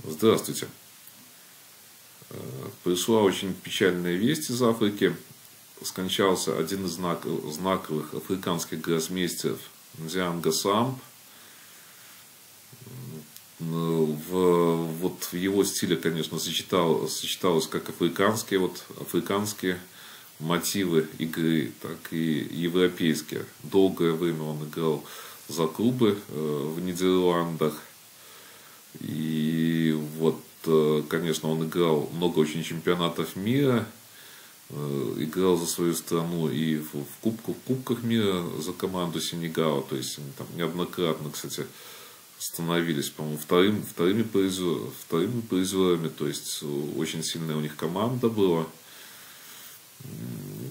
Здравствуйте. Пришла очень печальная весть из Африки. Скончался один из знаковых африканских гроссмейстеров Ндианга Самб. В его стиле, конечно, сочеталось как африканские мотивы игры, так и европейские. Долгое время он играл за клубы в Нидерландах. И конечно, он играл много очень чемпионатов мира, играл за свою страну и в кубках мира за команду Сенегала. То есть они там неоднократно, кстати, становились, по-моему, вторыми призерами. То есть очень сильная у них команда была.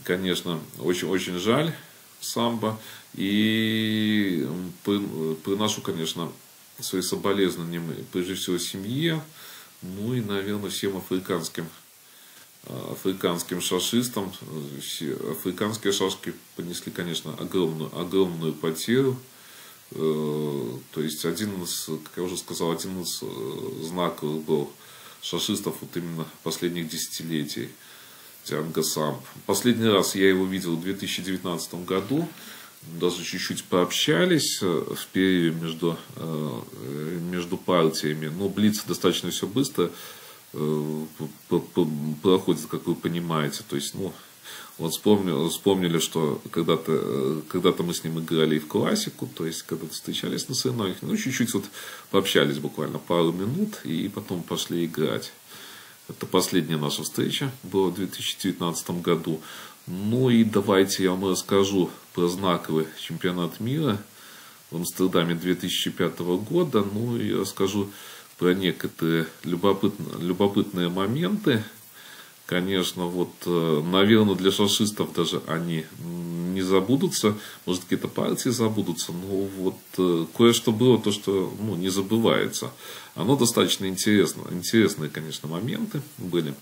Конечно, очень жаль Самба. И приношу, конечно, свои соболезнования прежде всего семье, ну и, наверное, всем африканским шашистам. Африканские шашки понесли, конечно, огромную потерю. То есть как я уже сказал, один из знаковых был шашистов именно последних десятилетий, Ндианга Самб. Последний раз я его видел в 2019 году. Даже чуть-чуть пообщались в перерыве между партиями. Но блиц достаточно все быстро проходит, как вы понимаете. То есть, вспомнили, что когда-то мы с ним играли и в классику, то есть когда-то встречались на соревнованиях. Чуть-чуть пообщались буквально пару минут и потом пошли играть. Это последняя наша встреча была в 2019 году. Ну и давайте я вам расскажу про знаковый чемпионат мира в Амстердаме 2005 года. Ну и расскажу про некоторые любопытные моменты. Конечно, наверное, для шашистов даже они не забудутся. Может, какие-то партии забудутся. Но кое-что было, то, что не забывается. Оно достаточно интересно. Интересные, конечно, моменты были.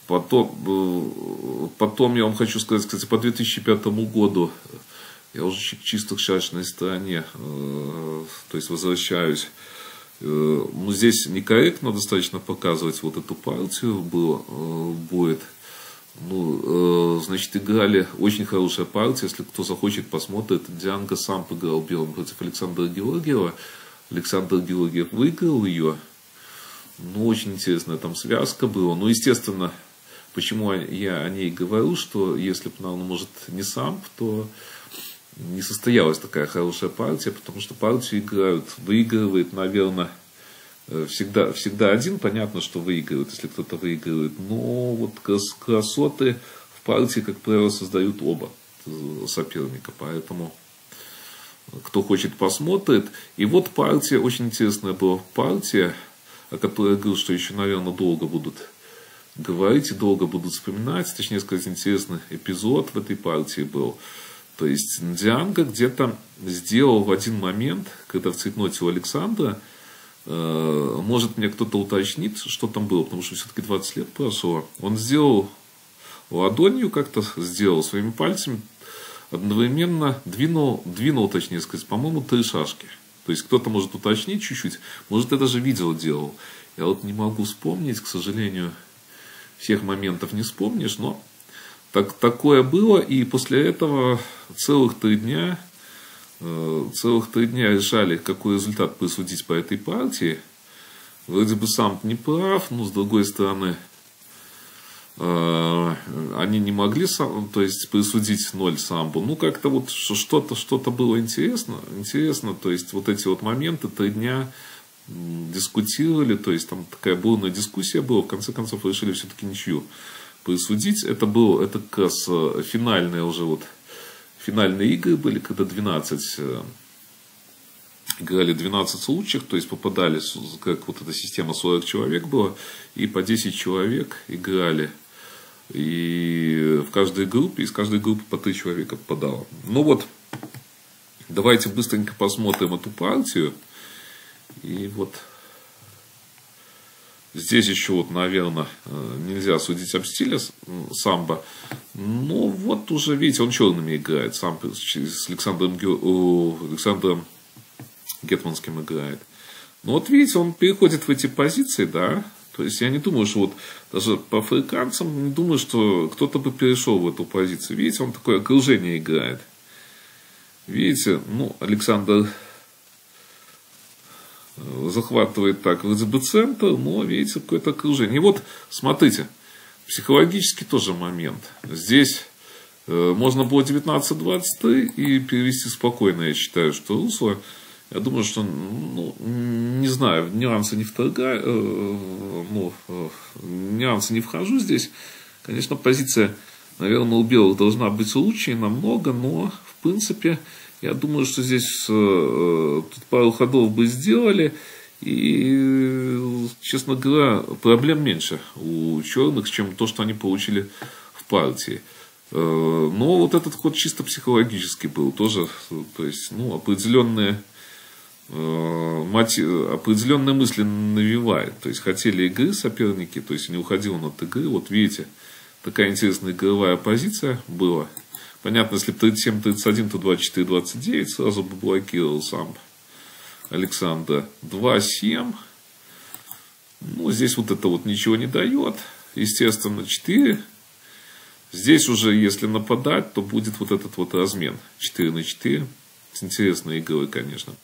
Потом я вам хочу сказать, кстати, по 2005 году, я уже чисто к шашечной стороне, то есть возвращаюсь. Здесь некорректно достаточно показывать эту партию будет. Значит, играли очень хорошая партия. Если кто захочет, посмотрит. Ндианга Самб играл белым против Александра Георгиева. Александр Георгиев выиграл ее. Очень интересная там связка была. Естественно, почему я о ней говорю, что если бы, наверное, может, не Самб, то не состоялась такая хорошая партия, потому что партию выигрывает, наверное, всегда один. Понятно, что выигрывает, если кто-то выигрывает. Но красоты в партии, как правило, создают оба соперника. Поэтому кто хочет, посмотрит. И партия, очень интересная была партия, о которой я говорил, что еще, наверное, долго будут говорить и долго будут вспоминать. Точнее сказать, интересный эпизод в этой партии был. То есть Ндианга где-то сделал в один момент, когда в цейтноте у Александра, может мне кто-то уточнит, что там было, потому что все-таки 20 лет прошло. Он сделал ладонью, как-то сделал своими пальцами, одновременно двинул, точнее сказать, по-моему, 3 шашки. То есть кто-то может уточнить чуть-чуть, может, я даже видео делал. Я не могу вспомнить, к сожалению, всех моментов не вспомнишь, но такое было. И после этого целых 3 дня решали, какой результат присудить по этой партии. Вроде бы Самб не прав, но с другой стороны, они не могли, то есть, присудить 0 Самбу. Как-то что-то было интересно. То есть, эти моменты 3 дня дискутировали. То есть, там такая бурная дискуссия была. В конце концов, решили все-таки ничью присудить. Это как раз финальные игры были, когда играли 12 случаев, то есть попадали, как эта система 40 человек была, и по 10 человек играли. И в каждой группе, из каждой группы по 3 человека попадало. Давайте быстренько посмотрим эту партию. И здесь еще, наверное, нельзя судить об стиле Самба. Но уже, видите, он черными играет. Самб с Александром Гетманским играет. Но вот видите, он переходит в эти позиции, да. То есть я не думаю, что вот даже по африканцам, не думаю, что кто-то бы перешел в эту позицию. Видите, он такое окружение играет. Видите, ну, Александр захватывает так вроде бы центр, но видите, какое-то окружение. И вот, смотрите, психологический тоже момент. Здесь можно было 19-23 и перевести спокойно, я считаю, что русло. Я думаю, что, ну, не знаю, в нюансы не нюансы не вхожу здесь. Конечно, позиция, наверное, у белых должна быть лучше намного, но, в принципе, я думаю, что здесь тут пару ходов бы сделали, и, честно говоря, проблем меньше у черных, чем то, что они получили в партии. Но вот этот ход чисто психологический был тоже, то есть, ну, определенные мысли навевает. То есть хотели игры соперники, то есть не уходил он от игры. Вот видите, такая интересная игровая позиция была. Понятно, если бы 37-31, то 24-29 сразу бы блокировал сам Александра. 2-7. Ну, здесь вот это вот ничего не дает. Естественно, 4. Здесь уже, если нападать, то будет вот этот вот размен. 4-4. С интересной игрой, конечно.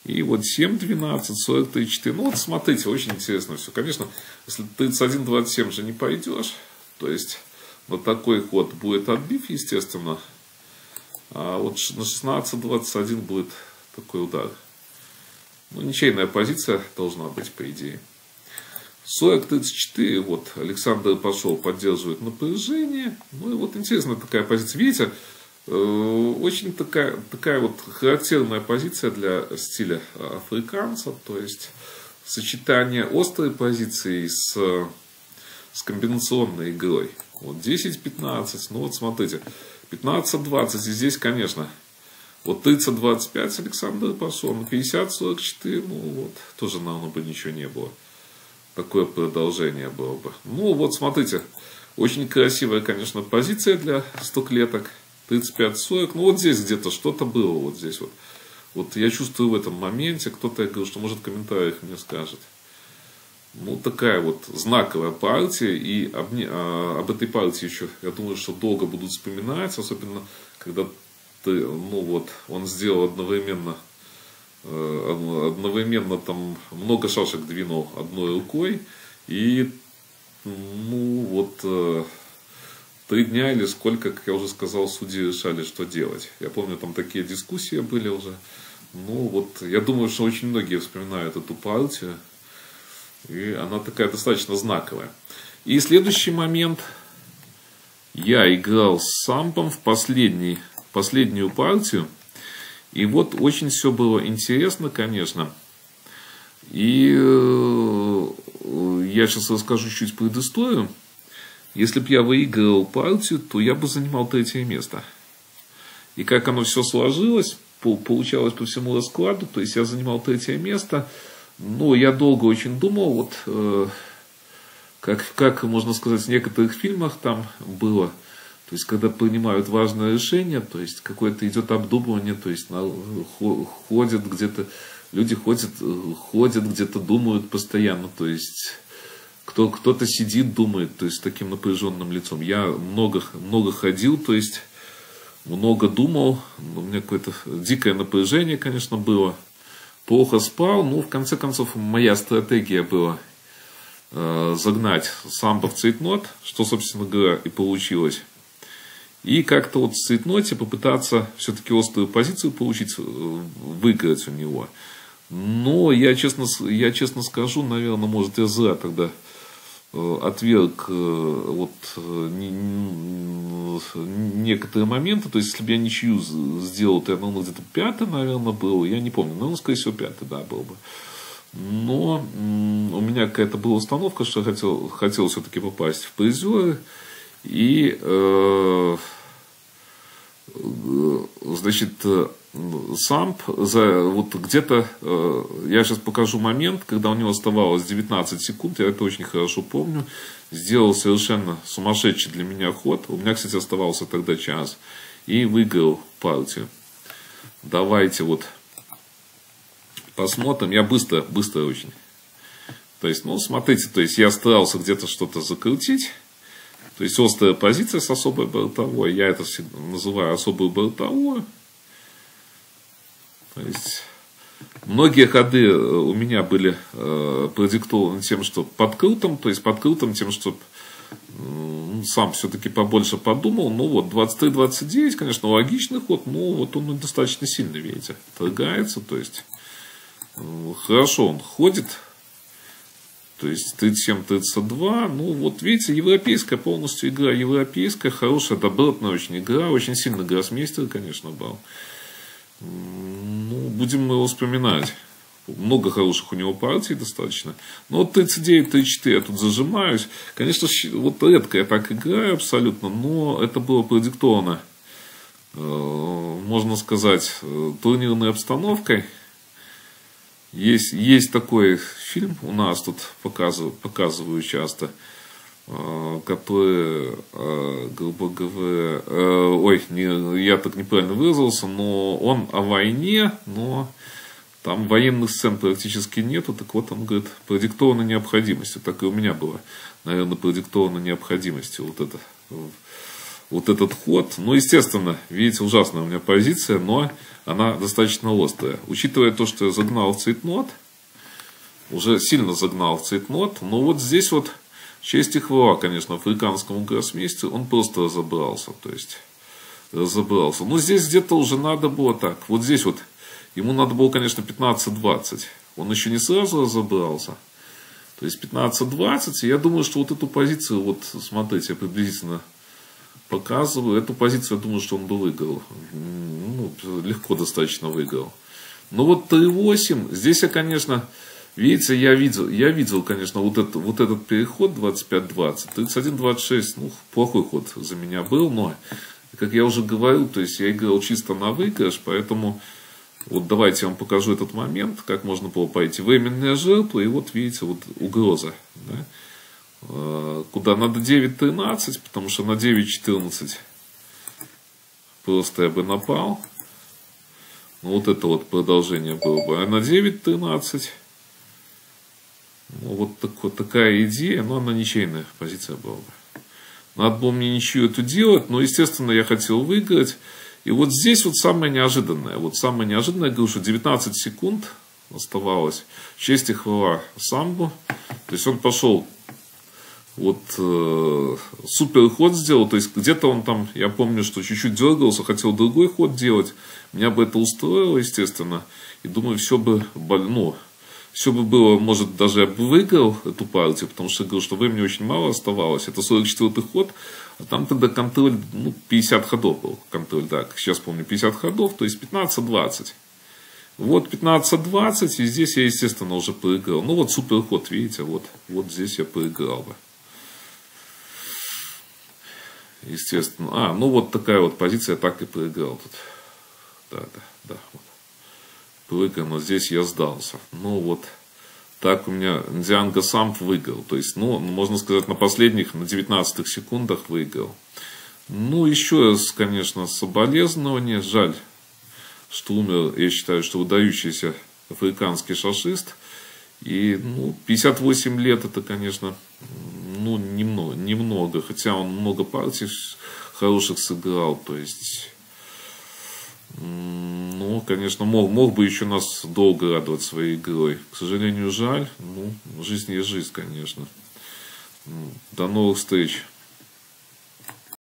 И вот 7-12, 43-4. Ну вот смотрите, очень интересно все. Конечно, если 31-27 же не пойдешь, то есть на такой ход будет отбив, естественно. А вот на 16-21 будет такой удар. Ну, ничейная позиция должна быть, по идее. 40-34, вот Александр пошел, поддерживает напряжение. Ну и вот интересная такая позиция. Видите, очень такая вот характерная позиция для стиля африканца. То есть сочетание острой позиции с комбинационной игрой. Вот 10-15, ну вот смотрите, 15-20, и здесь, конечно, вот 30-25 Александр пошел, на 50-44, ну вот, тоже, наверное, бы ничего не было. Такое продолжение было бы. Ну вот, смотрите, очень красивая, конечно, позиция для 100 клеток. 35-40, ну вот здесь где-то что-то было, вот здесь вот. Вот я чувствую в этом моменте, кто-то, я говорю, что может в комментариях мне скажет. Ну, такая вот знаковая партия, и об этой партии еще, я думаю, что долго будут вспоминать, особенно, когда ну вот, он сделал одновременно там много шашек двинул одной рукой, и, ну, вот, 3 дня или сколько, как я уже сказал, судьи решали, что делать. Я помню, там такие дискуссии были уже. Ну, вот, я думаю, что очень многие вспоминают эту партию. И она такая достаточно знаковая. И следующий момент. Я играл с самбом в последнюю партию. И вот очень все было интересно, конечно. И я сейчас расскажу чуть предысторию. Если бы я выигрывал партию, то я бы занимал 3-е место. И как оно все сложилось, получалось по всему раскладу. То есть я занимал 3-е место. Ну, я долго очень думал, вот как можно сказать, в некоторых фильмах там было. То есть, когда принимают важное решение, то есть, какое-то идет обдумывание, то есть, ходят где-то, люди ходят где-то, думают постоянно, то есть, кто-то сидит, думает, то есть, с таким напряженным лицом. Я много ходил, то есть, много думал, у меня какое-то дикое напряжение, конечно, было. Плохо спал, но в конце концов моя стратегия была загнать самбо в цейтнот, что, собственно говоря, и получилось. И как-то вот в цейтноте попытаться все-таки острую позицию получить, выиграть у него. Но я честно скажу, наверное, может, я зря тогда отверг вот некоторые моменты. То есть, если бы я ничью сделал, то я, наверное, где-то 5-й, наверное, был. Я не помню, наверное, скорее всего, 5-й, да, был бы. Но у меня какая-то была установка, что я хотел все-таки попасть в призеры. И, значит, самб, вот где-то, я сейчас покажу момент, когда у него оставалось 19 секунд, я это очень хорошо помню, сделал совершенно сумасшедший для меня ход, у меня, кстати, оставался тогда час, и выиграл партию. Давайте вот Посмотрим. Я быстро очень. То есть, ну, смотрите, то есть я старался где-то что-то закрутить. То есть острая позиция с особой бортовой. Я это всегда называю особую бортовую. То есть многие ходы у меня были продиктованы тем, что подкрутом, то есть подкрутом тем, что сам все-таки побольше подумал. Ну вот 23-29, конечно, логичный ход, но вот он достаточно сильно, видите, торгается. То есть хорошо он ходит. То есть 37-32, ну вот видите, европейская полностью игра, европейская, хорошая, добротная очень игра, очень сильный гроссмейстер, конечно, был. Ну, будем мы его вспоминать. Много хороших у него партий достаточно. Но вот 39-34 я тут зажимаюсь. Конечно, вот редко я так играю абсолютно, но это было продиктовано, можно сказать, турнирной обстановкой. Есть такой фильм, у нас тут показываю часто, который, грубо говоря, я так неправильно выразился, но он о войне, но там военных сцен практически нету, так вот он говорит, продиктована необходимостью, так и у меня было, наверное, продиктована необходимостью вот этот ход. Ну, естественно, видите, ужасная у меня позиция, но она достаточно острая. Учитывая то, что я загнал в цейтнот, уже сильно загнал в цейтнот, но вот здесь вот честь и хвала, конечно, африканскому гроссмейстеру, он просто разобрался, то есть разобрался. Но здесь где-то уже надо было так, вот здесь вот, ему надо было, конечно, 15-20, он еще не сразу разобрался. То есть 15-20, я думаю, что вот эту позицию, вот смотрите, я приблизительно показываю, эту позицию, я думаю, что он бы выиграл. Ну, легко достаточно выиграл. Но вот 3.8, здесь я, конечно, видите, я видел, конечно, вот этот переход 25-20, 31-26, ну, плохой ход за меня был, но, как я уже говорил, то есть я играл чисто на выигрыш, поэтому вот давайте я вам покажу этот момент, как можно было пойти. Временная жертва, и вот видите, вот угроза, да? Куда надо 9-13, потому что на 9-14 просто я бы напал. Ну, вот это вот продолжение было бы. А на 9-13, ну, вот такая идея, но она ничейная позиция была бы. Надо было мне ничью эту делать, но, естественно, я хотел выиграть. И вот здесь вот самое неожиданное. Вот самое неожиданное, я говорю, что 19 секунд оставалось. Честь и хвала самбу. То есть он пошел, вот супер ход сделал, то есть где-то он там, я помню, что чуть-чуть дергался, хотел другой ход делать, меня бы это устроило, естественно, и думаю, все бы было, может, даже я бы выиграл эту партию, потому что я говорил, что времени очень мало оставалось, это 44-й ход, а там тогда контроль, 50 ходов был контроль, да, сейчас помню, 50 ходов, то есть 15-20. Вот 15-20, и здесь я, естественно, уже проиграл. Ну вот супер ход, видите, вот здесь я проиграл бы. Естественно. Ну вот такая вот позиция, я так и проиграл тут. Да. Вот. Проиграно, здесь я сдался. Ну вот. Так у меня Ндианго сам выиграл. То есть, можно сказать, на последних, на 19 секундах выиграл. Ну, еще раз, конечно, соболезнования. Жаль, что умер, я считаю, что выдающийся африканский шашист. И, 58 лет это, конечно, немного, хотя он много партий хороших сыграл, то есть, конечно, мог бы еще нас долго радовать своей игрой. К сожалению, жаль, жизнь есть жизнь, конечно. До новых встреч.